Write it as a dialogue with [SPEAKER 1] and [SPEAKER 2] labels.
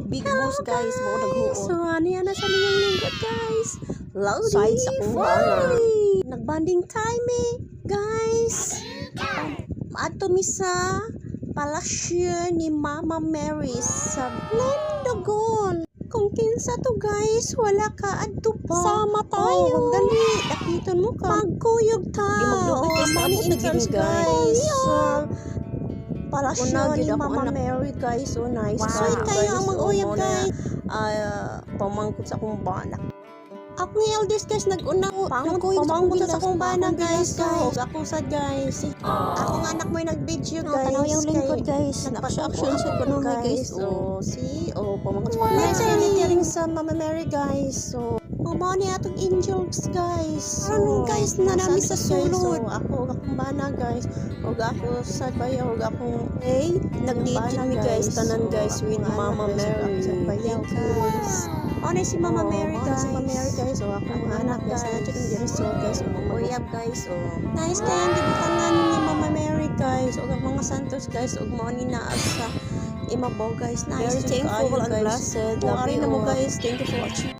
[SPEAKER 1] Big boss guys, mo naghuon.
[SPEAKER 2] So, ano yan na sa niyang lingkod, guys? Loudly,
[SPEAKER 1] Side sa kung
[SPEAKER 2] Nagbanding time guys. Maato mi sa palasyo ni Mama Mary sa Blendogon. Kung kinsa to guys, wala ka adto pa. Sama tayo. Oh, dali, dakiton mo ka. Magkuyog ta.
[SPEAKER 1] Maglupit guys,
[SPEAKER 2] money
[SPEAKER 1] abot na gid
[SPEAKER 2] entrance
[SPEAKER 1] guys.
[SPEAKER 2] Palasyo
[SPEAKER 1] Una,
[SPEAKER 2] ni
[SPEAKER 1] gid ako
[SPEAKER 2] Mama
[SPEAKER 1] anak.
[SPEAKER 2] Mary guys. So nice.
[SPEAKER 1] Wow,
[SPEAKER 2] Sweet kayo
[SPEAKER 1] guys,
[SPEAKER 2] ang mag-uyab
[SPEAKER 1] muna,
[SPEAKER 2] guys.
[SPEAKER 1] pamangkot sa akong bana.
[SPEAKER 2] Ako ng eldest guys, nag-una ko. Pamangkot sa akong bana guys. Ako sad guys. Ako nga anak mo yung nag-video guys.
[SPEAKER 1] Tanaw yung lingkod guys.
[SPEAKER 2] Nagpa-action sa
[SPEAKER 1] Kuno
[SPEAKER 2] kuno
[SPEAKER 1] guys.
[SPEAKER 2] guys.
[SPEAKER 1] Oh, see? Oh, pamangkot sa akong
[SPEAKER 2] Next
[SPEAKER 1] bana.
[SPEAKER 2] time nitiring sa Mama Mary guys. So, mamo ni atong angels guys. Ano guys na namin sa sulod. So, ako akong bana guys. Huwag ako sad bayaw. Huwag akong
[SPEAKER 1] Nag-legit mi guys, tanan guys with Mama Mary.
[SPEAKER 2] Bayaw guys. Ano si Mama Mary guys.
[SPEAKER 1] Si Mama Mary guys. So, ako mga anak guys. Nandiyo yung diresol guys. O, mag-uyab guys. O,
[SPEAKER 2] Nice kaya ang gibutangan ni Mama Mary guys. O ang mga santos guys. O mao ni naa sa imabaw guys. Nice
[SPEAKER 1] very
[SPEAKER 2] jud
[SPEAKER 1] thankful
[SPEAKER 2] kaayo,
[SPEAKER 1] and
[SPEAKER 2] guys.
[SPEAKER 1] blessed.
[SPEAKER 2] Kung
[SPEAKER 1] Love
[SPEAKER 2] ari
[SPEAKER 1] you
[SPEAKER 2] na mo
[SPEAKER 1] all.
[SPEAKER 2] guys. Thank you for watching.